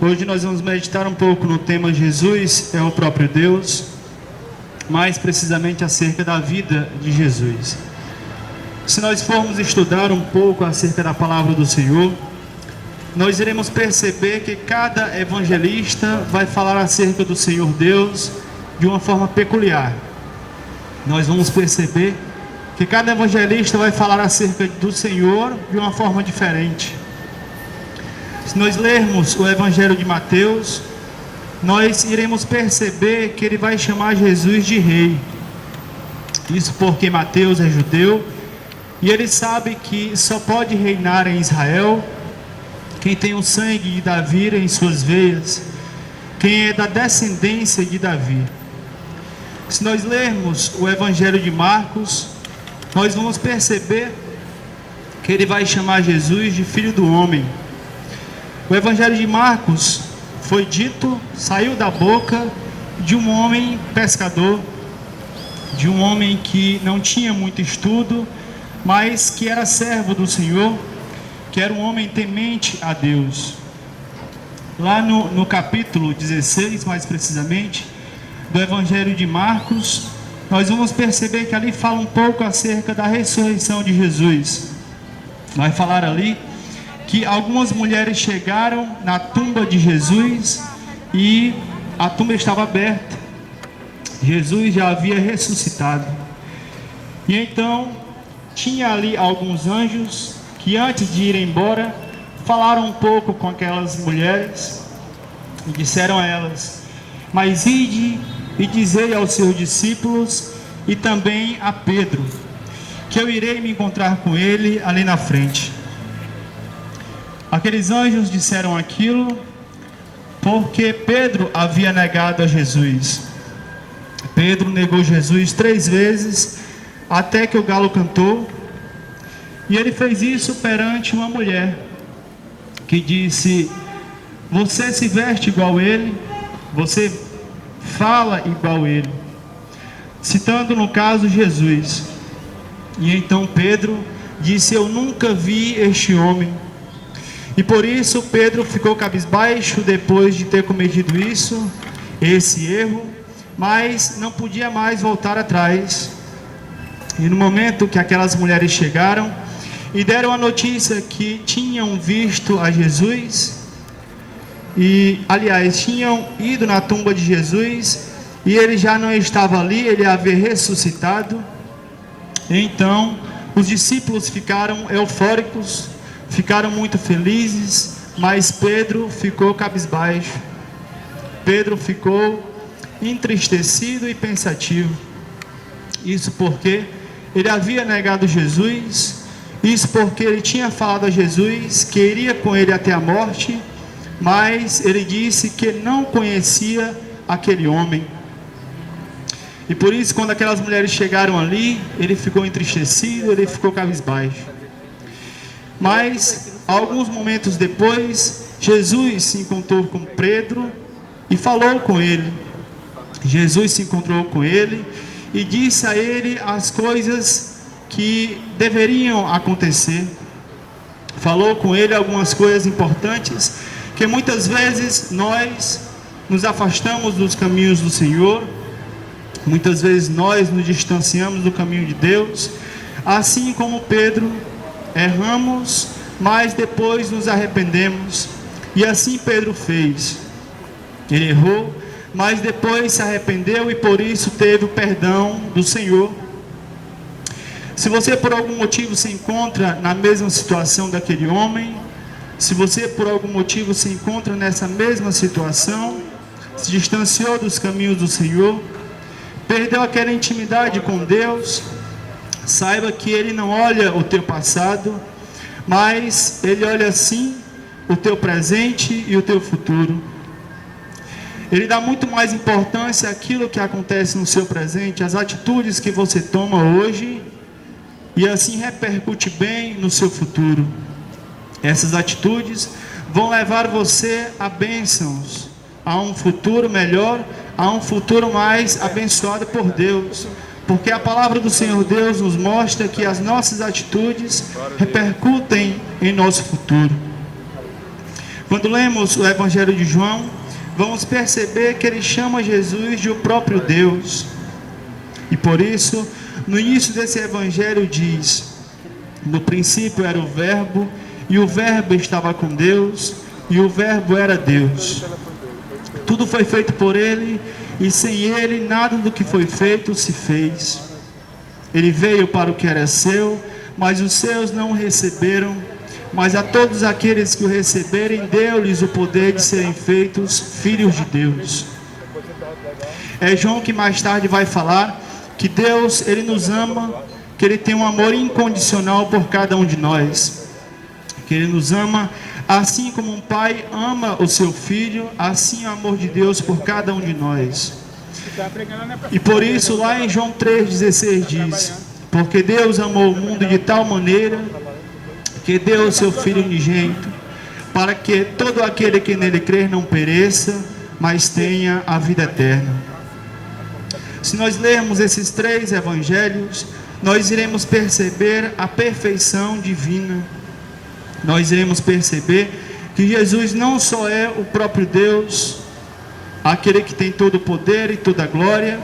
Hoje nós vamos meditar um pouco no tema Jesus é o próprio Deus, mais precisamente acerca da vida de Jesus. Se nós formos estudar um pouco acerca da palavra do Senhor, nós iremos perceber que cada evangelista vai falar acerca do Senhor Deus de uma forma peculiar. Nós vamos perceber que cada evangelista vai falar acerca do Senhor de uma forma diferente. Se nós lermos o Evangelho de Mateus, nós iremos perceber que ele vai chamar Jesus de rei. Isso porque Mateus é judeu e ele sabe que só pode reinar em Israel quem tem o sangue de Davi em suas veias, quem é da descendência de Davi. Se nós lermos o Evangelho de Marcos, nós vamos perceber que ele vai chamar Jesus de filho do homem. O Evangelho de Marcos foi dito, saiu da boca de um homem pescador, de um homem que não tinha muito estudo, mas que era servo do Senhor, que era um homem temente a Deus. Lá no capítulo 16, mais precisamente, do Evangelho de Marcos, nós vamos perceber que ali fala um pouco acerca da ressurreição de Jesus. Vai falar ali que algumas mulheres chegaram na tumba de Jesus e a tumba estava aberta. Jesus já havia ressuscitado. E então tinha ali alguns anjos que antes de ir embora falaram um pouco com aquelas mulheres e disseram a elas: mas ide e dizei aos seus discípulos e também a Pedro que eu irei me encontrar com ele ali na frente. Aqueles anjos disseram aquilo porque Pedro havia negado a Jesus. Pedro negou Jesus 3 vezes até que o galo cantou. E ele fez isso perante uma mulher que disse: você se veste igual ele, você fala igual ele, citando no caso Jesus. E então Pedro disse: eu nunca vi este homem. E por isso Pedro ficou cabisbaixo depois de ter cometido esse erro, mas não podia mais voltar atrás. E no momento que aquelas mulheres chegaram e deram a notícia que tinham visto a Jesus, e aliás, tinham ido na tumba de Jesus, e ele já não estava ali, ele havia ressuscitado. Então os discípulos ficaram eufóricos, ficaram muito felizes, mas Pedro ficou cabisbaixo. Pedro ficou entristecido e pensativo. Isso porque ele havia negado Jesus, isso porque ele tinha falado a Jesus que iria com ele até a morte, mas ele disse que não conhecia aquele homem. E por isso, quando aquelas mulheres chegaram ali, ele ficou entristecido, ele ficou cabisbaixo. Mas, alguns momentos depois, Jesus se encontrou com Pedro e falou com ele. Jesus se encontrou com ele e disse a ele as coisas que deveriam acontecer. Falou com ele algumas coisas importantes, que muitas vezes nós nos afastamos dos caminhos do Senhor, muitas vezes nós nos distanciamos do caminho de Deus, assim como Pedro, erramos, mas depois nos arrependemos. E assim Pedro fez. Ele errou, mas depois se arrependeu e por isso teve o perdão do Senhor. Se você por algum motivo se encontra na mesma situação daquele homem, se você por algum motivo se encontra nessa mesma situação, se distanciou dos caminhos do Senhor, perdeu aquela intimidade com Deus, saiba que Ele não olha o teu passado, mas Ele olha sim o teu presente e o teu futuro. Ele dá muito mais importância àquilo que acontece no seu presente, às atitudes que você toma hoje, e assim repercute bem no seu futuro. Essas atitudes vão levar você a bênçãos, a um futuro melhor, a um futuro mais abençoado por Deus. Porque a palavra do Senhor Deus nos mostra que as nossas atitudes repercutem em nosso futuro. Quando lemos o Evangelho de João, vamos perceber que ele chama Jesus de o próprio Deus. E por isso, no início desse Evangelho diz: no princípio era o Verbo, e o Verbo estava com Deus, e o Verbo era Deus. Tudo foi feito por ele, e sem ele nada do que foi feito se fez. Ele veio para o que era seu, mas os seus não o receberam. Mas a todos aqueles que o receberem, deu-lhes o poder de serem feitos filhos de Deus. É João que mais tarde vai falar que Deus, ele nos ama, que ele tem um amor incondicional por cada um de nós, que ele nos ama assim como um pai ama o seu filho, assim é o amor de Deus por cada um de nós. E por isso lá em João 3,16 diz: porque Deus amou o mundo de tal maneira que deu o seu Filho unigênito, para que todo aquele que nele crer não pereça, mas tenha a vida eterna. Se nós lermos esses 3 evangelhos, nós iremos perceber a perfeição divina. Nós iremos perceber que Jesus não só é o próprio Deus, aquele que tem todo o poder e toda a glória,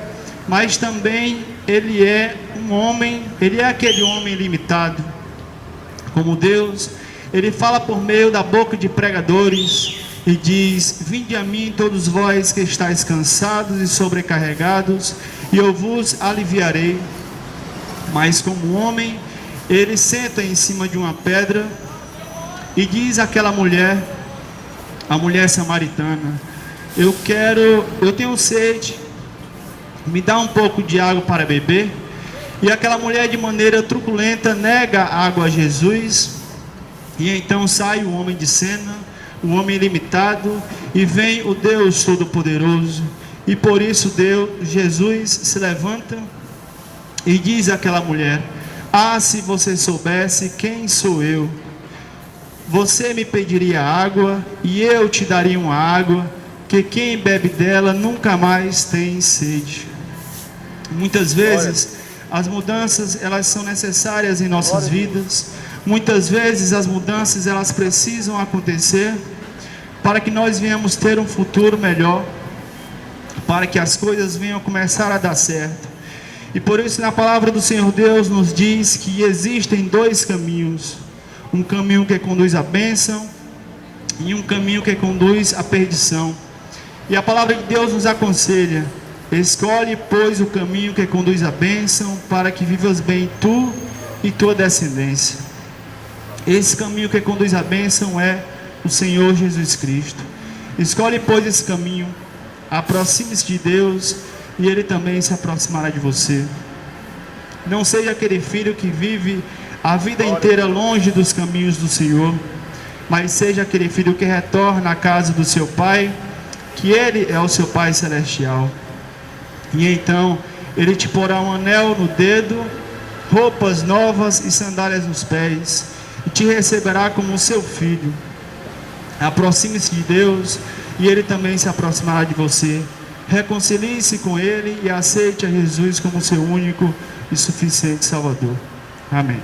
mas também ele é um homem, ele é aquele homem limitado. Como Deus, ele fala por meio da boca de pregadores e diz: vinde a mim todos vós que estáis cansados e sobrecarregados, e eu vos aliviarei. Mas como homem, ele senta em cima de uma pedra e diz àquela mulher, a mulher samaritana: eu tenho sede, me dá um pouco de água para beber. E aquela mulher, de maneira truculenta, nega a água a Jesus. E então sai o homem de cena, o homem ilimitado, e vem o Deus Todo-Poderoso. E por isso Jesus se levanta e diz àquela mulher: ah, se você soubesse quem sou eu, você me pediria água, e eu te daria uma água, que quem bebe dela nunca mais tem sede. Muitas vezes as mudanças, elas são necessárias em nossas vidas. Muitas vezes as mudanças, elas precisam acontecer para que nós venhamos ter um futuro melhor, para que as coisas venham começar a dar certo. E por isso na palavra do Senhor Deus nos diz que existem 2 caminhos: um caminho que conduz à bênção e um caminho que conduz à perdição. E a palavra de Deus nos aconselha: escolhe, pois, o caminho que conduz à bênção, para que vivas bem tu e tua descendência. Esse caminho que conduz à bênção é o Senhor Jesus Cristo. Escolhe, pois, esse caminho, aproxime-se de Deus, e Ele também se aproximará de você. Não seja aquele filho que vive a vida inteira longe dos caminhos do Senhor, mas seja aquele filho que retorna à casa do seu Pai, que Ele é o seu Pai celestial. E então Ele te porá um anel no dedo, roupas novas e sandálias nos pés, e te receberá como seu filho. Aproxime-se de Deus, e Ele também se aproximará de você. Reconcilie-se com Ele e aceite a Jesus como seu único e suficiente Salvador. Amém.